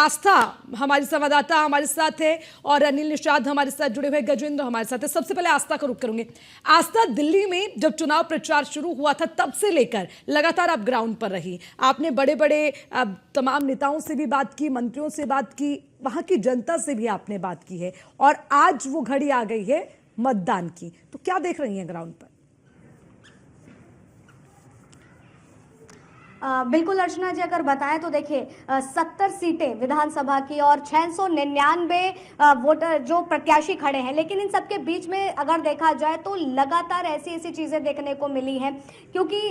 आस्था हमारी संवाददाता हमारे साथ है और अनिल निषाद हमारे साथ जुड़े हुए, गजेंद्र हमारे साथ है। सबसे पहले आस्था का रुख करूंगी। आस्था, दिल्ली में जब चुनाव प्रचार शुरू हुआ था तब से लेकर लगातार आप ग्राउंड पर रही, आपने बड़े बड़े तमाम नेताओं से भी बात की, मंत्रियों से बात की, वहां की जनता से भी आपने बात की है और आज वो घड़ी आ गई है मतदान की। तो क्या देख रही हैं ग्राउंड पर? बिल्कुल अर्चना जी, अगर बताएं तो देखिए 70 सीटें विधानसभा की और 699 वोटर जो प्रत्याशी खड़े हैं, लेकिन इन सबके बीच में अगर देखा जाए तो लगातार ऐसी ऐसी चीजें देखने को मिली हैं, क्योंकि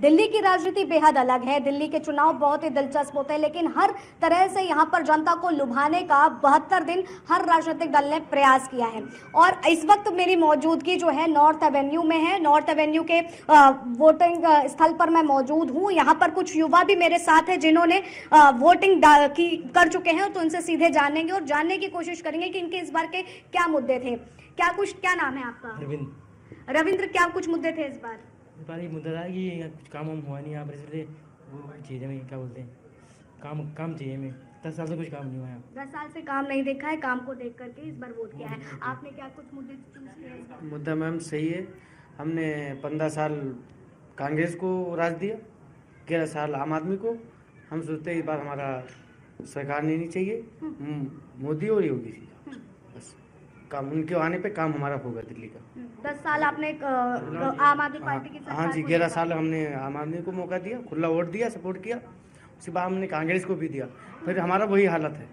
दिल्ली की राजनीति बेहद अलग है। दिल्ली के चुनाव बहुत ही दिलचस्प होते हैं, लेकिन हर तरह से यहाँ पर जनता को लुभाने का 72 दिन हर राजनीतिक दल ने प्रयास किया है। और इस वक्त मेरी मौजूदगी जो है नॉर्थ एवेन्यू में है। नॉर्थ एवेन्यू के वोटिंग स्थल पर मैं मौजूद हूँ। यहाँ पर कुछ युवा भी मेरे साथ हैं जिन्होंने वोटिंग कर चुके हैं, तो उनसे सीधे जानेंगे और जानने की कोशिश करेंगे कि इनके इस बार के क्या मुद्दे थे। क्या नाम है आपका? रविंद्र, क्या कुछ मुद्दे थे इस बार? ये मुद्दा था कि कुछ काम हुआ नहीं यहाँ पर, इसलिए वो चीज़ें में क्या बोलते हैं, काम चाहिए। हमें 10 साल से कुछ काम नहीं हुआ है। 10 साल से काम नहीं देखा है, काम को देख करके इस बार वोट किया है। आपने क्या कुछ मुद्दे चूज किए? मुद्दा मैम सही है। हमने 15 साल कांग्रेस को राज दिया, 11 साल आम आदमी को। हम सोचते हैं इस बार हमारा सरकार लेनी चाहिए, मोदी और योगी जी। बस काम उनके आने पे काम हमारा होगा दिल्ली का। 10 साल आपने आम आदमी पार्टी की सरकार? हाँ जी, 11 साल हमने आम आदमी को मौका दिया, खुला वोट दिया, सपोर्ट किया। उसके बाद हमने कांग्रेस को भी दिया। फिर हमारा वही हालत है,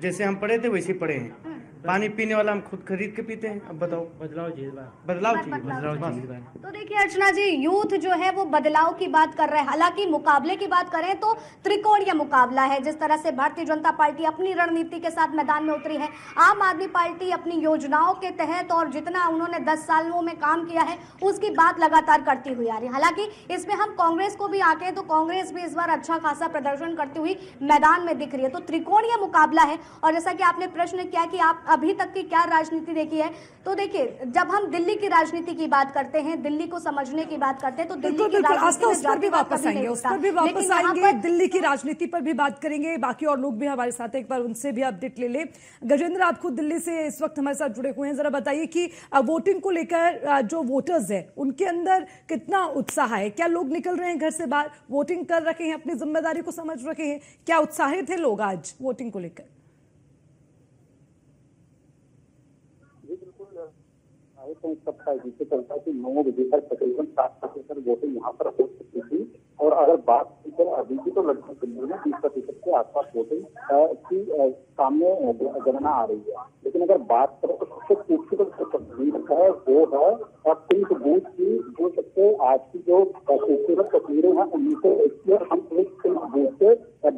जैसे हम पढ़े थे वैसे पढ़े हैं। पानी पीने वाला हम खुद खरीद के पीते हैं। अब बताओ, बदलाव चाहिए। तो देखिए अर्चना जी, यूथ जो है वो बदलाव की बात कर रहे हैं। हालांकि मुकाबले की बात करें तो त्रिकोणीय मुकाबला है। जिस तरह से भारतीय जनता पार्टी अपनी रणनीति के साथ मैदान में उतरी है, आम आदमी पार्टी अपनी योजनाओं के तहत और जितना उन्होंने 10 सालों में काम किया है उसकी बात लगातार करती हुई आ रही है। हालांकि इसमें हम कांग्रेस को भी आके तो कांग्रेस भी इस बार अच्छा खासा प्रदर्शन करती हुई मैदान में दिख रही है। तो त्रिकोणीय मुकाबला है। और जैसा कि आपने प्रश्न किया कि आप अभी तक की क्या राजनीति देखी है, तो देखिए जब हम दिल्ली की राजनीति की बात करते हैं, दिल्ली को समझने की बात करते हैं, तो दिल्ली की राजनीति उस पर भी वापस आएंगे, दिल्ली की राजनीति पर भी बात करेंगे। बाकी और लोग भी हमारे साथ हैं, एक बार उनसे भी अपडेट ले ले। गजेंद्र, आप खुद दिल्ली से इस वक्त हमारे साथ जुड़े हुए हैं, जरा बताइए कि वोटिंग को लेकर जो वोटर्स है उनके अंदर कितना उत्साह है? क्या लोग निकल रहे हैं घर से बाहर, वोटिंग कर रखे हैं, अपनी जिम्मेदारी को समझ रखे हैं? क्या उत्साहित है लोग आज वोटिंग को लेकर? सबका जिससे चलता है कि 9 बजे तक तकरीबन 60% वोटिंग यहाँ पर हो सकती थी। और अगर बात की जाए अभी की, तो लगभग दिल्ली में 20% के आसपास वोटिंग की सामने गणना आ रही है। लेकिन अगर बात करें तो सबसे खूबसूरत जो तस्वीर है वो है और पिंक बूथ की, जो सबसे आज की जो खूबसूरत तस्वीरें हैं उनमें से एक हम एक पिंक बूथ से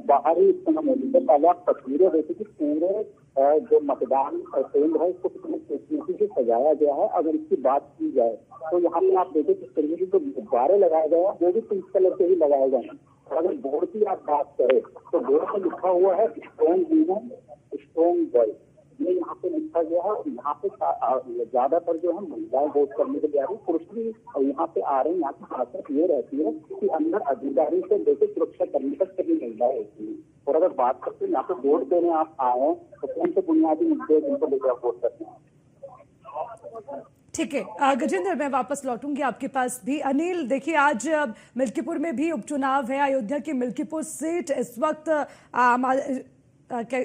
बाहरी मोदी से पहले आप तस्वीरें देखी कि पूरे जो मतदान केंद्र है इसको कितने खूबसूरती से सजाया गया है। अगर इसकी बात की जाए तो यहाँ पे आप देखें किस तरीके के जो गुब्बारे लगाए गए हैं वो भी पिंक कलर के ही लगाए गए हैं। और अगर बोर्ड की आप बात करें तो बोर्ड पर लिखा हुआ है स्ट्रॉन्ग वुमेन स्ट्रॉन्ग बॉय, ये यहाँ पे लिखा गया है। यहाँ पे ज्यादातर जो है महिलाएं वोट करने के लिए आ रही है, पुरुष भी यहाँ पे आ रहे हैं। यहाँ की खासियत ये रहती है कि अंदर अधिकारी से लेकर सुरक्षा कर्मी तक सभी महिलाएं होती हैं। और अगर बात करते हैं यहाँ पे वोट देने आप आए हैं तो कौन से बुनियादी मुद्दे जिनको लेकर आप वोट करते हैं? ठीक है गजेंद्र, मैं वापस लौटूंगी आपके पास भी। अनिल, देखिए आज मिल्कीपुर में भी उपचुनाव है। अयोध्या की मिल्कीपुर सीट इस वक्त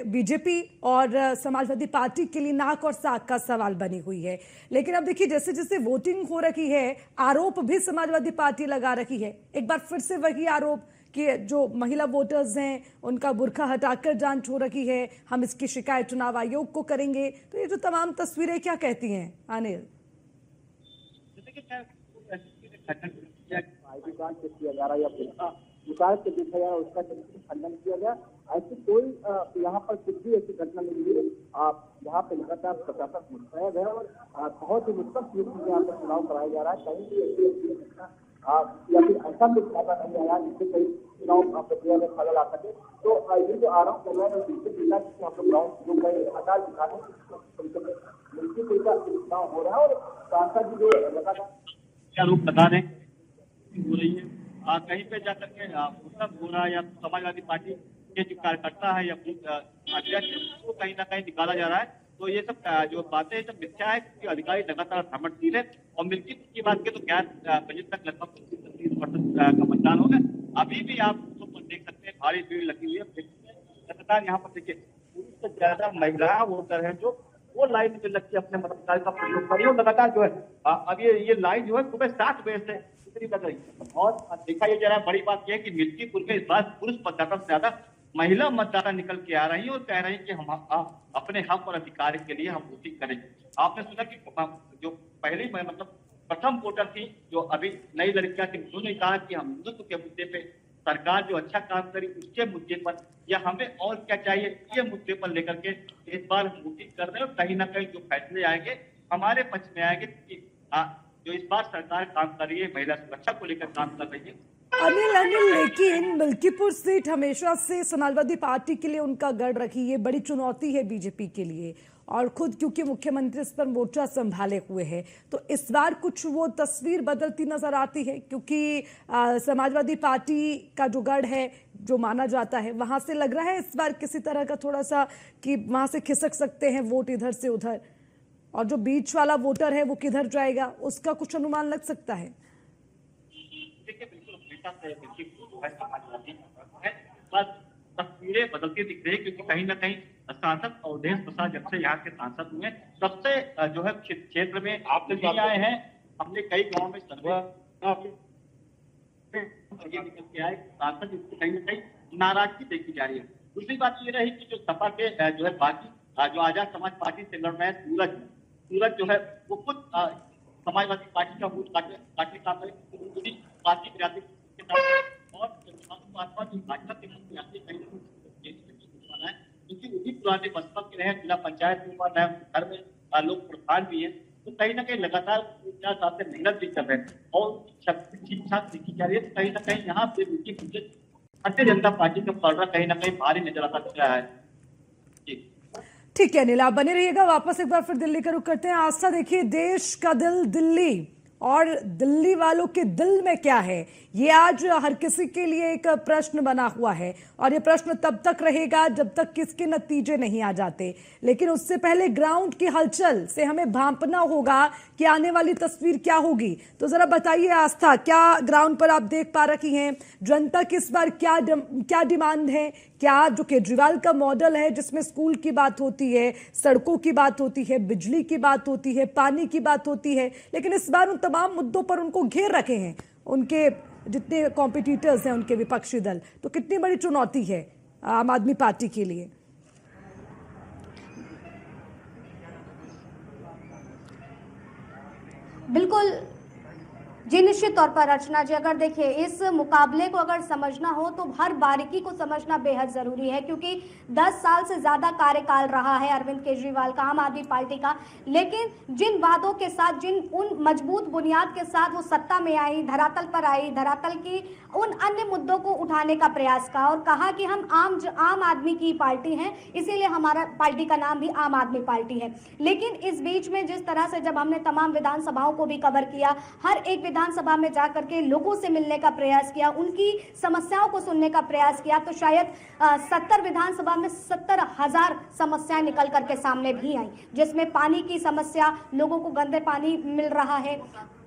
बीजेपी और समाजवादी पार्टी के लिए नाक और साग का सवाल बनी हुई है। लेकिन अब देखिए जैसे जैसे वोटिंग हो रही है, आरोप भी समाजवादी पार्टी लगा रही है। एक बार फिर से वही आरोप कि जो महिला वोटर्स हैं उनका बुर्का हटाकर जांच हो रही है, हम इसकी शिकायत चुनाव आयोग को करेंगे। तो ये जो तमाम तस्वीरें क्या कहती हैं अनिल? किया जा रहा है या विकास से देखा जा रहा है उसका खंडन किया गया। ऐसी कोई यहाँ पर कुछ भी ऐसी घटना नहीं हुई। यहाँ पे लगातार प्रशासन मुस्तैद है और बहुत ही निष्पक्ष रूप से यहाँ पर चुनाव कराया जा रहा है। कहीं भी ऐसी घटना या फिर ऐसा कुछ ज्यादा नहीं आया जिससे कई चुनाव प्रक्रिया में खलल आ सके। तो ये जो आरोप कर रहे हैं जिससे जिला हम लोग ग्राउंड जो कई हड़ताल दिखाने मिल्कीपुर का चुनाव हो रहा है और सांसद जी जो लगातार क्या रूप बता रहे हो रही है कहीं पे जाकर के मतलब हो रहा है या समाजवादी पार्टी के जो कार्यकर्ता है या अध्यक्ष है, उसको कहीं ना कहीं निकाला जा रहा है। तो ये सब जो बातें सब मिथ्या है, क्योंकि अधिकारी लगातार भ्रमणशील है। और मिल्की की बात करें तो 11 बजे तक लगभग 30% का मतदान हो गया। अभी भी आप तो देख सकते हैं भारी भीड़ लगी हुई है। लगातार यहाँ पर देखिए 20 से ज्यादा महिला वोटर है जो वो लाइन में लग के अपने मताधिकार का प्रयोग करिए। और लगातार जो है अब ये लाइन जो है सुबह 7 बजे से इतनी लग रही है। और देखा ये जा रहा है, बड़ी बात यह है कि मिल्कीपुर में इस बार पुरुष मतदाता से ज्यादा महिला मतदाता निकल के आ रही है और कह रही है कि हम अपने हक और अधिकार के लिए हम वोटिंग करेंगे। आपने सुना कि जो पहली मतलब प्रथम वोटर थी जो अभी नई लड़कियां थी, उन्होंने कहा कि हम हिंदुत्व के मुद्दे पे सरकार जो अच्छा काम करी उसके मुद्दे पर या हमें और क्या चाहिए ये मुद्दे पर लेकर के इस बार हम वोटिंग कर रहे हैं। और कहीं ना कहीं जो फैसले आएंगे हमारे पक्ष में आएंगे कि जो इस बार सरकार काम कर रही है, महिला सुरक्षा को लेकर काम कर रही है। अनिल, लेकिन मिल्कीपुर सीट हमेशा से समाजवादी पार्टी के लिए उनका गढ़ रही है, बड़ी चुनौती है बीजेपी के लिए। और खुद क्योंकि मुख्यमंत्री इस पर मोर्चा संभाले हुए हैं, तो इस बार कुछ वो तस्वीर बदलती नजर आती है, क्योंकि समाजवादी पार्टी का जो गढ़ है जो माना जाता है, वहां से लग रहा है इस बार किसी तरह का थोड़ा सा कि वहां से खिसक सकते हैं वोट इधर से उधर, और जो बीच वाला वोटर है वो किधर जाएगा उसका कुछ अनुमान लग सकता है। देखिए बिल्कुल बस तस्वीरें बदलती दिख रही है, क्योंकि कहीं ना कहीं सांसद अवधेश प्रसाद जब से यहाँ के सांसद हुए तब से जो है क्षेत्र में आपने भी आए हैं, हमने कई गांव में सर्वे निकल के आए सांसद, कहीं ना कहीं नाराजगी देखी जा रही है। दूसरी बात ये रही कि जो सपा के जो है बाकी जो आजाद समाज पार्टी से लड़ रहे हैं सूरज जो है वो खुद समाजवादी पार्टी का वोट काटने का पार्टी के साथ और भाजपा की भाजपा के क्योंकि वही पुराने बसपा के रहे, जिला पंचायत में घर में लोग प्रधान भी है, तो कहीं ना कहीं लगातार 4 साल से मेहनत भी कर रहे हैं और ठीक ठाक देखी जा रही है। तो कहीं ना कहीं यहाँ पे भारतीय जनता पार्टी का पलड़ा कहीं ना कहीं भारी नजर आता दिख रहा है। ठीक है अनिल, आप बने रहिएगा। वापस एक बार फिर दिल्ली का रुख करते हैं। आस्था, देखिए देश का दिल दिल्ली और दिल्ली वालों के दिल में क्या है, ये आज हर किसी के लिए एक प्रश्न बना हुआ है। और ये प्रश्न तब तक रहेगा जब तक किसके नतीजे नहीं आ जाते। लेकिन उससे पहले ग्राउंड की हलचल से हमें भांपना होगा कि आने वाली तस्वीर क्या होगी। तो जरा बताइए आस्था, क्या ग्राउंड पर आप देख पा रही हैं, जनता की इस बार क्या डिमांड है? क्या जो केजरीवाल का मॉडल है जिसमें स्कूल की बात होती है, सड़कों की बात होती है, बिजली की बात होती है, पानी की बात होती है, लेकिन इस बार उन तमाम मुद्दों पर उनको घेर रखे हैं उनके जितने कॉम्पिटिटर्स हैं, उनके विपक्षी दल। तो कितनी बड़ी चुनौती है आम आदमी पार्टी के लिए? बिल्कुल जी, निश्चित तौर पर अर्चना जी, अगर देखिए इस मुकाबले को अगर समझना हो तो हर बारीकी को समझना बेहद जरूरी है, क्योंकि 10 साल से ज्यादा कार्यकाल रहा है अरविंद केजरीवाल का, आम आदमी पार्टी का। लेकिन जिन वादों के साथ, जिन उन मजबूत बुनियाद के साथ वो सत्ता में आई, धरातल पर आई, धरातल की उन अन्य मुद्दों को उठाने का प्रयास का और कहा कि हम आम आदमी की पार्टी हैं, इसीलिए हमारा पार्टी का नाम भी आम आदमी पार्टी है। लेकिन इस बीच में जिस तरह से जब हमने तमाम विधानसभाओं को भी कवर किया, हर एक विधानसभा में जाकर के लोगों से मिलने का प्रयास किया, उनकी समस्याओं को सुनने का प्रयास किया, तो शायद 70 विधानसभा में 70,000 समस्याएं निकल करके सामने भी आई, जिसमें पानी की समस्या, लोगों को गंदे पानी मिल रहा है,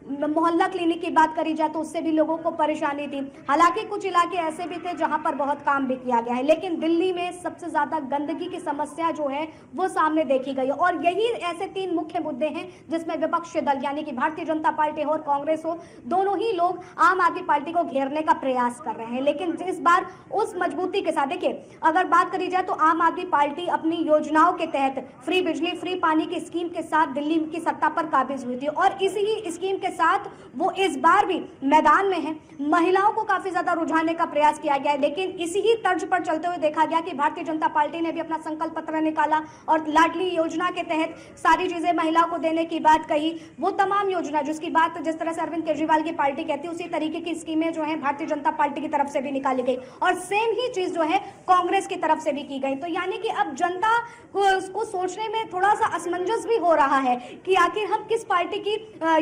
मोहल्ला क्लिनिक की बात करी जाए तो उससे भी लोगों को परेशानी थी। हालांकि कुछ इलाके ऐसे भी थे जहां पर बहुत काम भी किया गया है, लेकिन दिल्ली में सबसे ज्यादा गंदगी की समस्या जो है वो सामने देखी गई। और यही ऐसे 3 मुख्य मुद्दे हैं जिसमें विपक्षी दल यानी कि भारतीय जनता पार्टी हो और कांग्रेस हो, दोनों ही लोग आम आदमी पार्टी को घेरने का प्रयास कर रहे हैं। लेकिन इस बार उस मजबूती के साथ, देखिए अगर बात करी जाए तो आम आदमी पार्टी अपनी योजनाओं के तहत फ्री बिजली, फ्री पानी की स्कीम के साथ दिल्ली की सत्ता पर काबिज हुई थी और इसी ही स्कीम के साथ वो इस बार भी मैदान में है। महिलाओं को काफी ज्यादा रुझाने का प्रयास किया गया है, लेकिन इसी ही तर्ज पर चलते हुए देखा गया कि भारतीय जनता पार्टी ने भी अपना संकल्प पत्र निकाला और लाडली योजना के तहत सारी चीजें महिलाओं को देने की बात कही। वो तमाम योजना जिसकी बात जिस तरह से अरविंद केजरीवाल की पार्टी कहती है, उसी तरीके की स्कीमें जो है भारतीय जनता पार्टी की तरफ से भी निकाली गई और सेम ही चीज जो है कांग्रेस की तरफ से भी की गई। तो यानी कि अब जनता को सोचने में थोड़ा सा असमंजस भी हो रहा है कि आखिर हम किस पार्टी की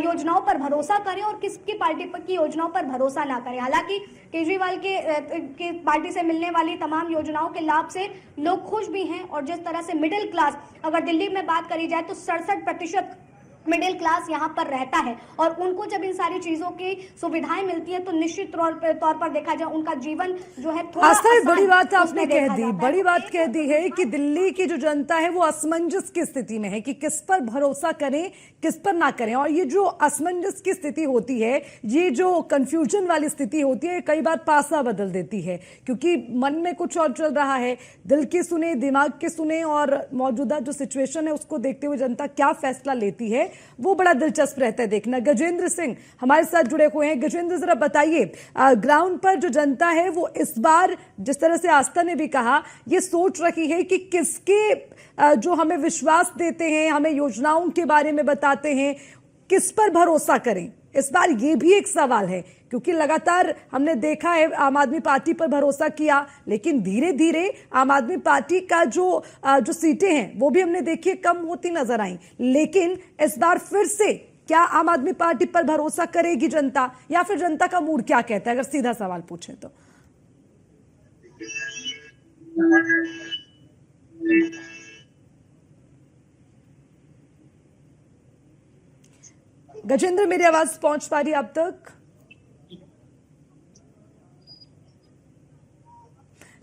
योजनाओं पर भरोसा करें और किसकी पार्टी पर की योजनाओं पर भरोसा ना करें। हालांकि केजरीवाल के पार्टी से मिलने वाली तमाम योजनाओं के लाभ से लोग खुश भी हैं और जिस तरह से मिडिल क्लास, अगर दिल्ली में बात करी जाए तो 67% मिडिल क्लास यहाँ पर रहता है और उनको जब इन सारी चीजों की सुविधाएं मिलती है तो निश्चित तौर पर देखा जाए उनका जीवन जो है थोड़ा आस्था, एक बड़ी बात आपने उसमें कह देखा दी, जाता है। बड़ी बात कह दी है कि दिल्ली की जो जनता है वो असमंजस की स्थिति में है कि किस पर भरोसा करें किस पर ना करें। और ये जो असमंजस की स्थिति होती है, ये जो कंफ्यूजन वाली स्थिति होती है, कई बार पासा बदल देती है क्योंकि मन में कुछ और चल रहा है, दिल की सुने दिमाग की सुने और मौजूदा जो सिचुएशन है उसको देखते हुए जनता क्या फैसला लेती है वो बड़ा दिलचस्प रहता है देखना। गजेंद्र सिंह हमारे साथ जुड़े हुए हैं। गजेंद्र, जरा बताइए, ग्राउंड पर जो जनता है वो इस बार जिस तरह से आस्था ने भी कहा, ये सोच रही है कि किसके जो हमें विश्वास देते हैं, हमें योजनाओं के बारे में बताते हैं, किस पर भरोसा करें। इस बार ये भी एक सवाल है क्योंकि लगातार हमने देखा है आम आदमी पार्टी पर भरोसा किया, लेकिन धीरे धीरे आम आदमी पार्टी का जो सीटें हैं वो भी हमने देखी कम होती नजर आई। लेकिन इस बार फिर से क्या आम आदमी पार्टी पर भरोसा करेगी जनता, या फिर जनता का मूड क्या कहता है, अगर सीधा सवाल पूछें तो? गजेंद्र, मेरी आवाज पहुंच पा रही है आप तक?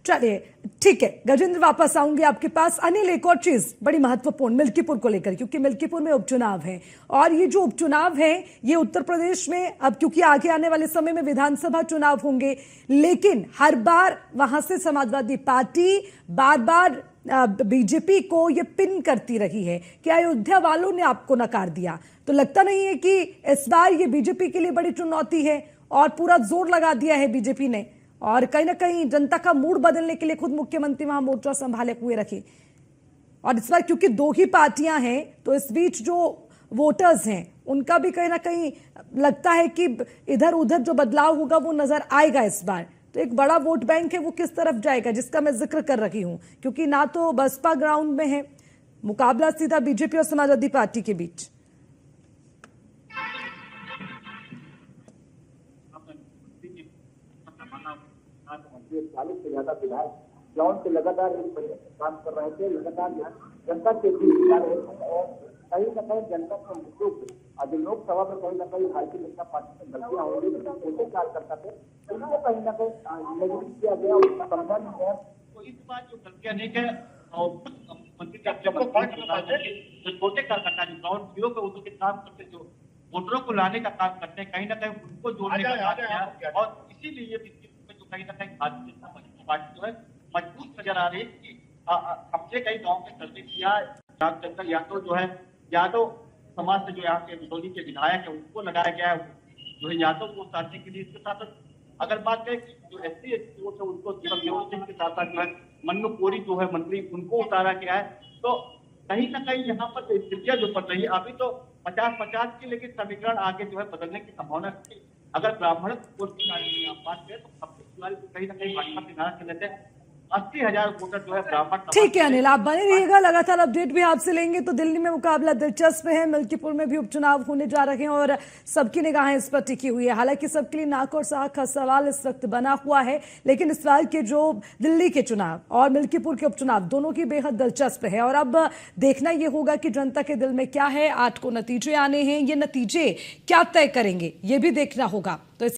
चलिए ठीक है गजेंद्र, वापस आऊंगी आपके पास। अनिल, एक और चीज बड़ी महत्वपूर्ण मिल्कीपुर को लेकर, क्योंकि मिल्कीपुर में उपचुनाव है और ये जो उपचुनाव है ये उत्तर प्रदेश में, अब क्योंकि आगे आने वाले समय में विधानसभा चुनाव होंगे, लेकिन हर बार वहां से समाजवादी पार्टी बार बार बीजेपी को ये पिन करती रही है कि अयोध्या वालों ने आपको नकार दिया। तो लगता नहीं है कि इस बार ये बीजेपी के लिए बड़ी चुनौती है और पूरा जोर लगा दिया है बीजेपी ने, और कहीं ना कहीं जनता का मूड बदलने के लिए खुद मुख्यमंत्री वहां मोर्चा संभाले हुए रखे। और इस बार क्योंकि दो ही पार्टियां हैं तो इस बीच जो वोटर्स हैं उनका भी कहीं ना कहीं लगता है कि इधर उधर जो बदलाव होगा वो नजर आएगा इस बार। तो एक बड़ा वोट बैंक है वो किस तरफ जाएगा, जिसका मैं जिक्र कर रही हूं, क्योंकि ना तो बसपा ग्राउंड में है, मुकाबला सीधा बीजेपी और समाजवादी पार्टी के बीच। 40 से ज्यादा विधायक ग्राउंड से लगातार एक महीने से काम कर रहे थे, लगातार जनता के बीच जा रहे थे और कहीं न कहीं जनता के मुद्दों को आज लोकसभा में कहीं न कहीं भारतीय जनता पार्टी से गलतियां हो रही थी, छोटे कार्यकर्ता थे, उनको कहीं न कहीं नेगलेक्ट किया गया, उनका समझा नहीं गया। तो इस बार जो गलतियां नहीं है और मंत्री जो छोटे कार्यकर्ता जो ग्राउंड जीरो पे उनके काम करते, जो वोटरों को लाने का काम करते हैं, कहीं ना कहीं उनको जोड़ने का काम किया। और इसीलिए कहीं ना कहीं भारतीय जनता पार्टी जो है मजबूत नजर आ रही है कि हमसे कई गांव में सर्वे किया, रामचंद्र यादव जो है यादव समाज से जो यहाँ के रजौली के विधायक है उनको लगाया गया है, जो है यादव को उतारने के लिए। इसके साथ अगर बात करें जो SC वोट है उनको देव सिंह के साथ साथ जो है मन्नू कोरी जो है मंत्री, उनको उतारा गया है। तो कहीं ना कहीं यहाँ पर स्थितियां जो पड़ रही है अभी तो 50-50 की, लेकिन समीकरण आगे जो है बदलने की संभावना थी। अगर ब्राह्मण वोट की बात करें तो कहीं ना कहीं भाजपा के नारा चले थे 80,000 वोटर जो है ब्राह्मण। ठीक है अनिल, आप बने रहिएगा, लगातार अपडेट भी आपसे लेंगे। तो दिल्ली में मुकाबला दिलचस्प है, मिल्कीपुर में भी उपचुनाव होने जा रहे हैं और सबकी निगाहें इस पर टिकी हुई है। हालांकि सबके लिए नाक और साख का सवाल इस वक्त बना हुआ है, लेकिन इस बार के जो दिल्ली के चुनाव और मिल्कीपुर के उपचुनाव दोनों की बेहद दिलचस्प है और अब देखना यह होगा कि जनता के दिल में क्या है। 8 को नतीजे आने हैं, ये नतीजे क्या तय करेंगे ये भी देखना होगा। तो